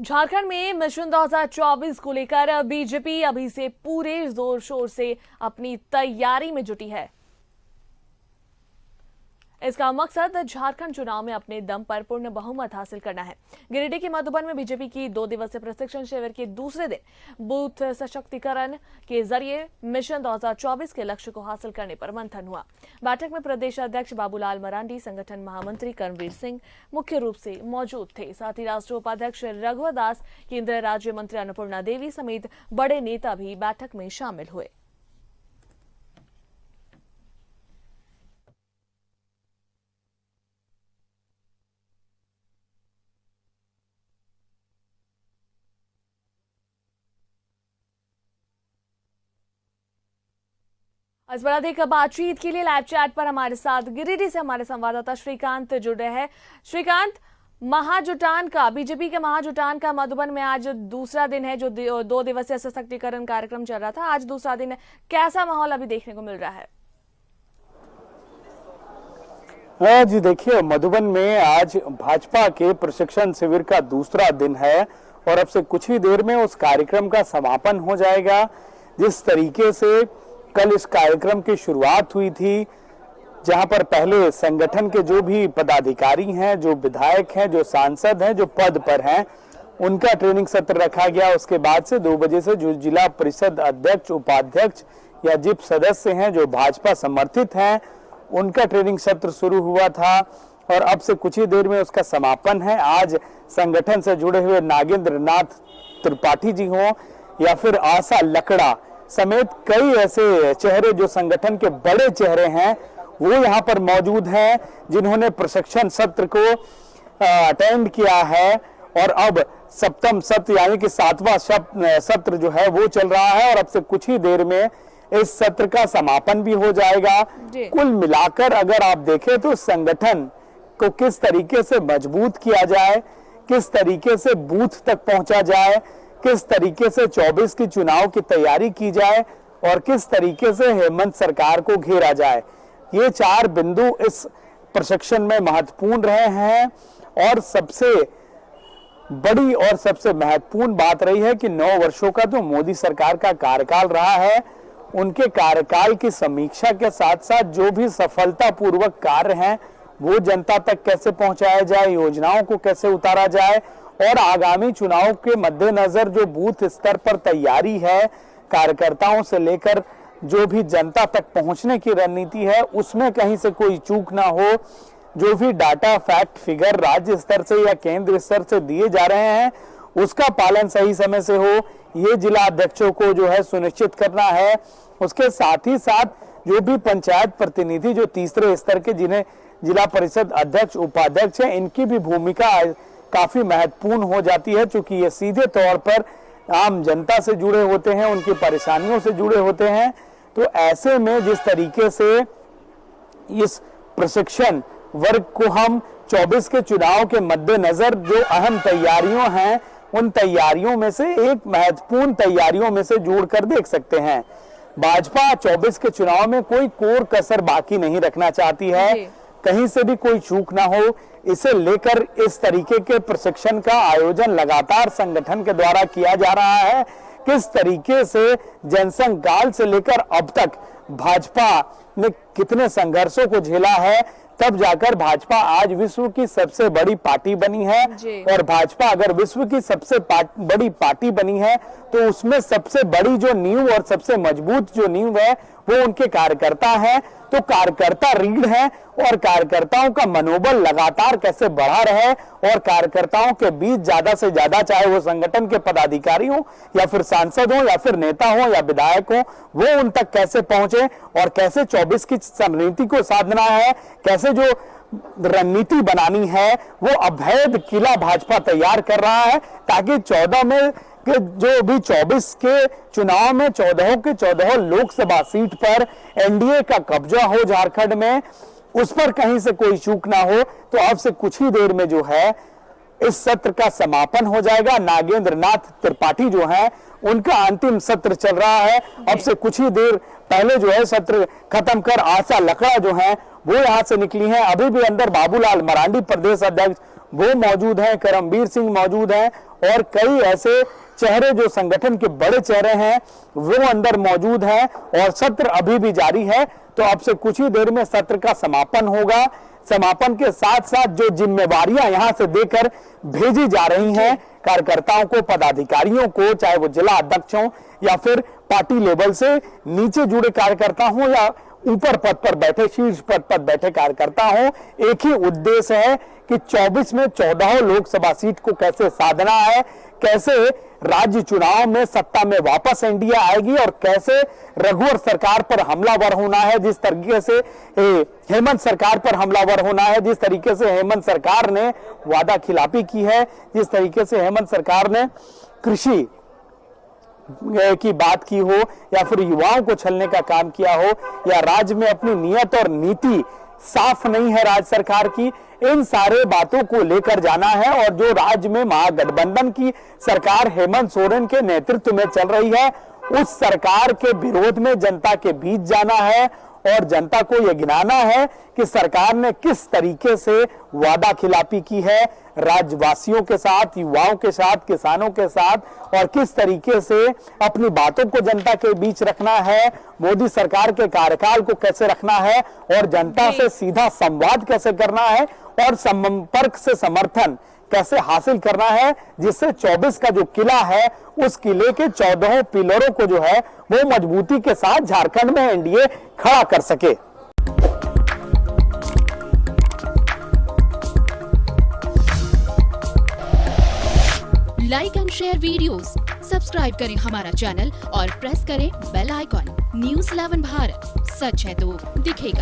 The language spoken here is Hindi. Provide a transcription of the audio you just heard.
झारखंड में मिशन 2024 को लेकर बीजेपी अभी से पूरे जोर शोर से अपनी तैयारी में जुटी है। इसका मकसद झारखंड चुनाव में अपने दम पर पूर्ण बहुमत हासिल करना है। गिरिडीह के मधुबन में बीजेपी की 2 दिवसीय प्रशिक्षण शिविर के दूसरे दिन बूथ सशक्तिकरण के जरिए मिशन 2024 के लक्ष्य को हासिल करने पर मंथन हुआ। बैठक में प्रदेश अध्यक्ष बाबूलाल मरांडी, संगठन महामंत्री कर्मवीर सिंह मुख्य रूप से मौजूद थे। साथ ही राष्ट्रीय उपाध्यक्ष रघुवर दास, केंद्रीय राज्य मंत्री अन्नपूर्णा देवी समेत बड़े नेता भी बैठक में शामिल हुए। इस पर अधिक बातचीत के लिए लाइव चैट पर हमारे साथ गिरिडीह से हमारे संवाददाता श्रीकांत जुड़े हैं। श्रीकांत, महाजुटान का बीजेपी के महाजुटान का मधुबन में आज दूसरा दिन है, जो 2 दिवसीय सशक्तिकरण कार्यक्रम चल रहा था, आज दूसरा दिन है। कैसा माहौल अभी देखने को मिल रहा है? जी देखिए, मधुबन में आज भाजपा के प्रशिक्षण शिविर का दूसरा दिन है और अब से कुछ ही देर में उस कार्यक्रम का समापन हो जाएगा। जिस तरीके से कल इस कार्यक्रम की शुरुआत हुई थी, जहां पर पहले संगठन के जो भी पदाधिकारी हैं, जो विधायक हैं, जो सांसद हैं, जो पद पर हैं, उनका ट्रेनिंग सत्र रखा गया। उसके बाद से 2 बजे से जो जिला परिषद अध्यक्ष, उपाध्यक्ष या जिप सदस्य हैं, जो भाजपा समर्थित हैं, उनका ट्रेनिंग सत्र शुरू हुआ था और अब से कुछ ही देर में उसका समापन है। आज संगठन से जुड़े हुए नागेंद्र नाथ त्रिपाठी जी हों या फिर आशा लकड़ा समेत कई ऐसे चेहरे जो संगठन के बड़े चेहरे हैं, वो यहाँ पर मौजूद हैं, जिन्होंने प्रशिक्षण सत्र को अटेंड किया है और अब सप्तम सत्र यानी कि 7वां सत्र जो है वो चल रहा है और अब से कुछ ही देर में इस सत्र का समापन भी हो जाएगा। कुल मिलाकर अगर आप देखें तो संगठन को किस तरीके से मजबूत किया जाए, किस तरीके से बूथ तक पहुंचा जाए, किस तरीके से 24 की चुनाव की तैयारी की जाए और किस तरीके से हेमंत सरकार को घेरा जाए, ये 4 बिंदु इस प्रशिक्षण में महत्वपूर्ण रहे हैं। और सबसे बड़ी और सबसे महत्वपूर्ण बात रही है कि 9 वर्षों का तो मोदी सरकार का कार्यकाल रहा है, उनके कार्यकाल की समीक्षा के साथ साथ जो भी सफलतापूर्वक कार्य हैं वो जनता तक कैसे पहुंचाया जाए, योजनाओं को कैसे उतारा जाए और आगामी चुनाव के मद्देनजर जो बूथ स्तर पर तैयारी है, कार्यकर्ताओं से लेकर जो भी जनता तक पहुंचने की रणनीति है, उसमें कहीं से कोई चूक ना हो। जो भी डाटा, फैक्ट, फिगर राज्य स्तर से या केंद्र स्तर से दिए जा रहे हैं, उसका पालन सही समय से हो, ये जिला अध्यक्षों को जो है सुनिश्चित करना है। उसके साथ ही साथ जो भी पंचायत प्रतिनिधि जो तीसरे स्तर के, जिन्हें जिला परिषद अध्यक्ष, उपाध्यक्ष है, इनकी भी भूमिका काफी महत्वपूर्ण हो जाती है, क्योंकि ये सीधे तौर पर आम जनता से जुड़े होते हैं, उनकी परेशानियों से जुड़े होते हैं। तो ऐसे में जिस तरीके से इस प्रशिक्षण वर्ग को हम 24 के चुनाव के मद्देनजर जो अहम तैयारियों हैं, उन तैयारियों में से एक महत्वपूर्ण तैयारियों में से जोड़कर देख सकते हैं। भाजपा 24 के चुनाव में कोई कोर कसर बाकी नहीं रखना चाहती है, कहीं से भी कोई चूक ना हो, इसे लेकर इस तरीके के प्रशिक्षण का आयोजन लगातार संगठन के द्वारा किया जा रहा है। किस तरीके से जनसंघ काल से लेकर अब तक भाजपा ने कितने संघर्षों को झेला है, तब जाकर भाजपा आज विश्व की सबसे बड़ी पार्टी बनी है। और भाजपा अगर विश्व की सबसे बड़ी पार्टी बनी है तो उसमें सबसे बड़ी जो नींव और सबसे मजबूत जो नींव है वो उनके कार्यकर्ता हैं। तो कार्यकर्ता रीढ़ है और कार्यकर्ताओं का मनोबल लगातार कैसे बढ़ा रहे और कार्यकर्ताओं के बीच ज्यादा से ज्यादा, चाहे वो संगठन के पदाधिकारी हो या फिर सांसद हो या फिर नेता हो या विधायक हो, वो उन तक कैसे पहुंचे और कैसे 24 की रणनीति को साधना है, कैसे जो रणनीति बनानी है, वो अभेद किला भाजपा तैयार कर रहा है, ताकि 14 में कि जो भी 24 के चुनाव में 14 के 14 लोकसभा सीट पर एनडीए का कब्जा हो झारखंड में, उस पर कहीं से कोई चूक ना हो। तो अब से कुछ ही देर में जो है इस सत्र का समापन हो जाएगा। नागेंद्र नाथ त्रिपाठी जो है, उनका अंतिम सत्र चल रहा है। अब से कुछ ही देर पहले जो है सत्र खत्म कर आशा लकड़ा जो है वो यहां से निकली हैं। अभी भी अंदर बाबूलाल मरांडी प्रदेश अध्यक्ष वो मौजूद हैं, कर्मवीर सिंह मौजूद हैं और कई ऐसे चेहरे जो संगठन के बड़े चेहरे हैं वो अंदर मौजूद हैं और सत्र अभी भी जारी है। तो अब से कुछ ही देर में सत्र का समापन होगा। समापन के साथ साथ जो जिम्मेवारियां यहां से देकर भेजी जा रही हैं कार्यकर्ताओं को, पदाधिकारियों को, चाहे वो जिला अध्यक्ष हों या फिर पार्टी लेवल से नीचे जुड़े कार्यकर्ता हों या ऊपर पद पर बैठे, शीर्ष पद पर बैठे कार्यकर्ता हों, एक ही उद्देश्य है कि 24 में 14 लोकसभा सीट को कैसे साधना है, कैसे राज्य चुनाव में सत्ता में वापस एनडीए आएगी और कैसे रघुवर सरकार पर हमलावर होना है, जिस तरीके से हेमंत सरकार पर हमलावर होना है, जिस तरीके से हेमंत सरकार ने वादा खिलाफी की है, जिस तरीके से हेमंत सरकार ने कृषि की बात की हो या फिर युवाओं को छलने का काम किया हो या राज्य में अपनी नीयत और नीति साफ नहीं है राज्य सरकार की, इन सारे बातों को लेकर जाना है। और जो राज्य में महागठबंधन की सरकार हेमंत सोरेन के नेतृत्व में चल रही है, उस सरकार के विरोध में जनता के बीच जाना है और जनता को यह गिनाना है कि सरकार ने किस तरीके से वादा खिलाफी की है राज्यवासियों के साथ, युवाओं के साथ, किसानों के साथ, और किस तरीके से अपनी बातों को जनता के बीच रखना है, मोदी सरकार के कार्यकाल को कैसे रखना है और जनता से सीधा संवाद कैसे करना है और संपर्क से समर्थन कैसे हासिल करना है, जिससे 24 का जो किला है उस किले के 14 पिलरों को जो है वो मजबूती के साथ झारखंड में एनडीए खड़ा कर सके। Like and share videos, subscribe करें हमारा चैनल और प्रेस करें बेल आइकॉन। न्यूज़ 11 भारत, सच है तो दिखेगा।